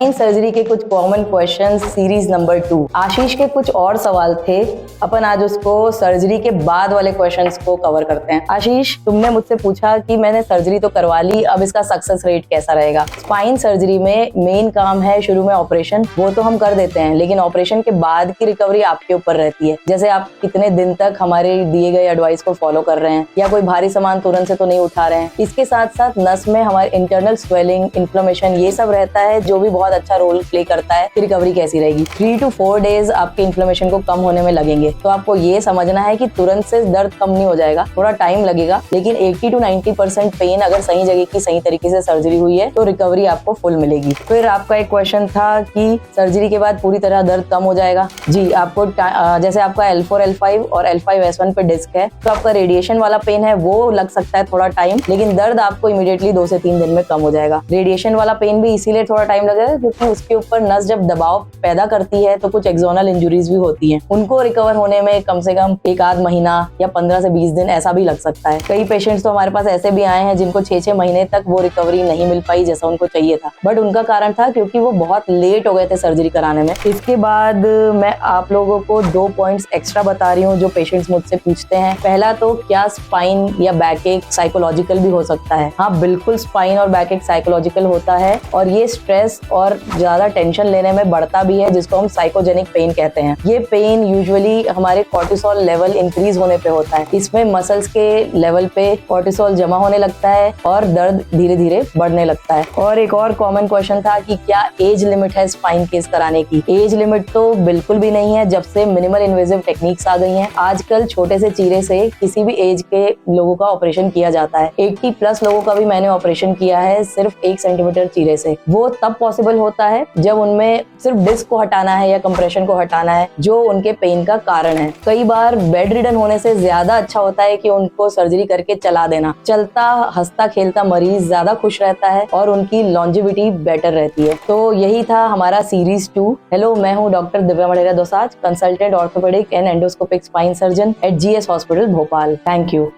Surgery के कुछ common questions series number 2। आशीष के कुछ और सवाल थे, अपन आज उसको सर्जरी के बाद वाले क्वेश्चंस को कवर करते हैं। आशीष, तुमने मुझसे पूछा कि मैंने सर्जरी तो करवा ली, अब इसका सक्सेस रेट कैसा रहेगा। स्पाइन सर्जरी में मेन काम है शुरू में ऑपरेशन, वो तो हम कर देते हैं, लेकिन ऑपरेशन के बाद की रिकवरी आपके ऊपर रहती है। जैसे आप कितने दिन तक हमारे दिए गए एडवाइस को फॉलो कर रहे हैं या कोई भारी सामान तुरंत से तो नहीं उठा रहे हैं। इसके साथ साथ नस में हमारे इंटरनल स्वेलिंग, इन्फ्लेमेशन, ये सब रहता है जो भी बहुत अच्छा रोल प्ले करता है कि रिकवरी कैसी रहेगी। 3 to 4 डेज आपके इन्फ्लेमेशन को कम होने में लगेंगे, तो आपको ये समझना है कि तुरंत से दर्द कम नहीं हो जाएगा, थोड़ा टाइम लगेगा, लेकिन 80 to 90% पेन अगर सही जगह की सही तरीके से सर्जरी हुई है तो रिकवरी आपको फुल मिलेगी। फिर आपका एक क्वेश्चन था कि सर्जरी के बाद पूरी तरह दर्द कम हो जाएगा। जी, आपको जैसे आपका L4, L5 और L5S1 पे डिस्क है, तो आपका रेडिएशन वाला पेन है वो लग सकता है थोड़ा टाइम, लेकिन दर्द आपको इमीडिएटली 2 से 3 दिन में कम हो जाएगा। रेडिएशन वाला पेन भी इसीलिए थोड़ा टाइम लगेगा क्योंकि उसके ऊपर नस जब दबाव पैदा करती है तो कुछ एक्सोनल इंजुरीज भी होती हैं, उनको रिकवर होने में कम से कम 1-8 महीना या 15 से 20 दिन ऐसा भी लग सकता है। कई पेशेंट्स तो हमारे पास ऐसे भी आए हैं जिनको 6-6 महीने तक वो रिकवरी नहीं मिल पाई जैसा उनको चाहिए था, बट उनका कारण था क्योंकि वो बहुत लेट हो गए थे सर्जरी कराने में। इसके बाद मैं आप लोगों को 2 पॉइंट्स एक्स्ट्रा बता रही हूँ जो पेशेंट्स मुझसे पूछते हैं। पहला तो क्या स्पाइन या बैक एक साइकोलॉजिकल भी हो सकता है? हाँ, बिल्कुल, स्पाइन और बैक एक साइकोलॉजिकल होता है और ये स्ट्रेस और ज्यादा टेंशन लेने में बढ़ता भी है, जिसको हम साइकोजेनिक पेन कहते हैं। ये पेन यूजुअली हमारे कॉर्टिसोल लेवल इंक्रीज होने पे होता है। इसमें मसल्स के लेवल पे कॉर्टिसोल जमा होने लगता है और दर्द धीरे धीरे बढ़ने लगता है। और एक और कॉमन क्वेश्चन था कि क्या एज लिमिट है स्पाइन केस कराने की? एज लिमिट तो बिल्कुल भी नहीं है। जब से मिनिमल इन्वेजिव टेक्निक्स आ गई हैं, आजकल छोटे से चीरे से किसी भी एज के लोगों का ऑपरेशन किया जाता है। 80+ लोगों का भी मैंने ऑपरेशन किया है सिर्फ 1 सेंटीमीटर चीरे से। वो तब पॉसिबल होता है जब उनमें सिर्फ डिस्क को हटाना है या कंप्रेशन को हटाना है जो उनके पेन का कारण है। कई बार बेड रिडन होने से ज्यादा अच्छा होता है कि उनको सर्जरी करके चला देना। चलता हंसता खेलता मरीज ज्यादा खुश रहता है और उनकी लॉन्जिविटी बेटर रहती है। तो यही था हमारा सीरीज 2। हेलो, मैं हूँ doctor Divya Madera Dosanjh, consultant orthopaedic and endoscopic spine surgeon at GS hospital Bhopal. Thank you.